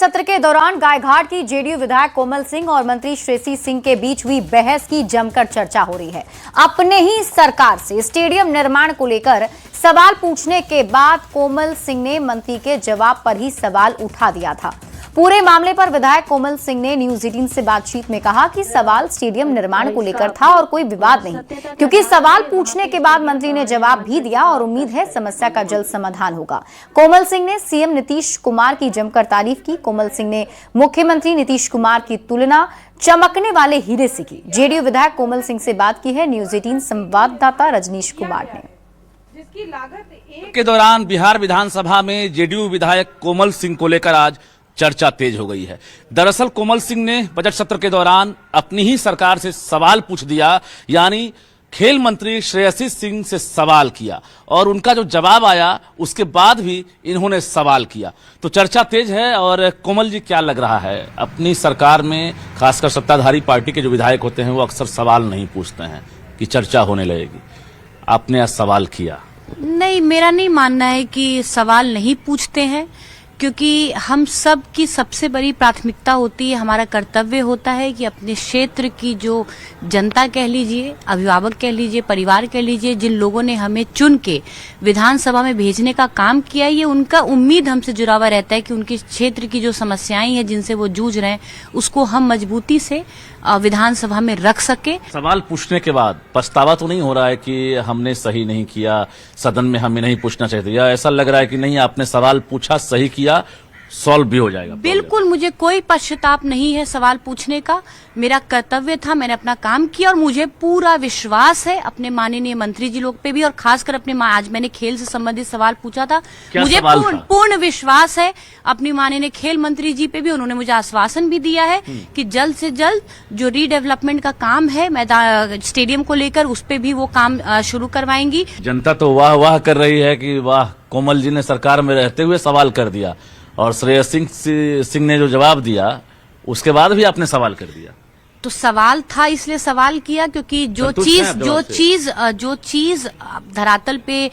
सत्र के दौरान गायघाट की जेडीयू विधायक कोमल सिंह और मंत्री श्रेयसी सिंह के बीच हुई बहस की जमकर चर्चा हो रही है। अपने ही सरकार से स्टेडियम निर्माण को लेकर सवाल पूछने के बाद कोमल सिंह ने मंत्री के जवाब पर ही सवाल उठा दिया था। पूरे मामले पर विधायक कोमल सिंह ने न्यूज 18 से बातचीत में कहा कि सवाल स्टेडियम निर्माण को लेकर था और कोई विवाद नहीं, क्योंकि सवाल पूछने के बाद मंत्री ने जवाब भी दिया और उम्मीद है समस्या का जल्द समाधान होगा। कोमल सिंह ने सीएम नीतीश कुमार की जमकर तारीफ की। कोमल सिंह ने मुख्यमंत्री नीतीश कुमार की तुलना चमकने वाले हीरे से की। जेडीयू विधायक कोमल सिंह से बात की है न्यूज 18 संवाददाता रजनीश कुमार ने। जिसकी लागत के दौरान बिहार विधानसभा में जेडीयू विधायक कोमल सिंह को लेकर आज चर्चा तेज हो गई है। दरअसल कोमल सिंह ने बजट सत्र के दौरान अपनी ही सरकार से सवाल पूछ दिया, यानी खेल मंत्री श्रेयसी सिंह से सवाल किया और उनका जो जवाब आया उसके बाद भी इन्होंने सवाल किया, तो चर्चा तेज है। और कोमल जी, क्या लग रहा है, अपनी सरकार में खासकर सत्ताधारी पार्टी के जो विधायक होते हैं वो अक्सर सवाल नहीं पूछते हैं कि चर्चा होने लगेगी, आपने आज सवाल किया? नहीं, मेरा नहीं मानना है कि सवाल नहीं पूछते हैं, क्योंकि हम सब की सबसे बड़ी प्राथमिकता होती है, हमारा कर्तव्य होता है कि अपने क्षेत्र की जो जनता कह लीजिए, अभिभावक कह लीजिए, परिवार कह लीजिए, जिन लोगों ने हमें चुन के विधानसभा में भेजने का काम किया, ये उनका उम्मीद हमसे जुड़ा हुआ रहता है कि उनके क्षेत्र की जो समस्याएं हैं जिनसे वो जूझ रहे हैं उसको हम मजबूती से विधानसभा में रख सके। सवाल पूछने के बाद पछतावा तो नहीं हो रहा है कि हमने सही नहीं किया, सदन में हमें नहीं पूछना चाहिए, या ऐसा लग रहा है कि नहीं, आपने सवाल पूछा, सही किया, सॉल्व भी हो जाएगा? बिल्कुल, मुझे कोई पश्चाताप नहीं है सवाल पूछने का। मेरा कर्तव्य था, मैंने अपना काम किया और मुझे पूरा विश्वास है अपने माननीय मंत्री जी लोग पे भी, और खासकर अपने आज मैंने खेल से संबंधित सवाल पूछा था, मुझे पूर्ण विश्वास है अपनी माननीय खेल मंत्री जी पे भी। उन्होंने मुझे आश्वासन भी दिया है कि जल्द से जल्द जो रीडेवलपमेंट का काम है मैदान स्टेडियम को लेकर, उस पे भी वो काम शुरू करवाएंगी। जनता तो वाह वाह कर रही है कि वाह, कोमल जी ने सरकार में रहते हुए सवाल कर दिया, और श्रेयसी सिंह ने जो जवाब दिया उसके बाद भी आपने सवाल कर दिया। तो सवाल था इसलिए सवाल किया, क्योंकि जो चीज धरातल पे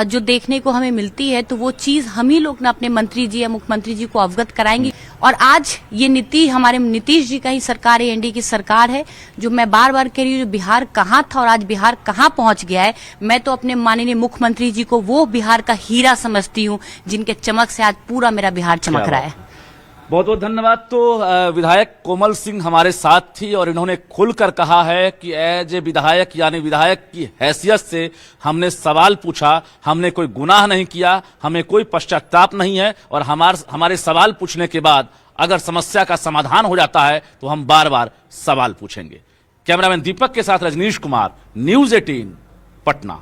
जो देखने को हमें मिलती है, तो वो चीज हम ही लोग ना अपने मंत्री जी या मुख्यमंत्री जी को अवगत कराएंगे। और आज ये नीति हमारे नीतीश जी का ही सरकार है, एनडीए की सरकार है, जो मैं बार बार कह रही हूँ, बिहार कहाँ था और आज बिहार कहाँ पहुंच गया है। मैं तो अपने माननीय मुख्यमंत्री जी को वो बिहार का हीरा समझती हूँ जिनके चमक से आज पूरा मेरा बिहार चमक रहा है। बहुत बहुत धन्यवाद। तो विधायक कोमल सिंह हमारे साथ थी और इन्होंने खुलकर कहा है कि एज ए विधायक, यानी विधायक की हैसियत से हमने सवाल पूछा, हमने कोई गुनाह नहीं किया, हमें कोई पश्चाताप नहीं है, और हमारे सवाल पूछने के बाद अगर समस्या का समाधान हो जाता है तो हम बार बार सवाल पूछेंगे। कैमरामैन दीपक के साथ रजनीश कुमार, न्यूज 18 पटना।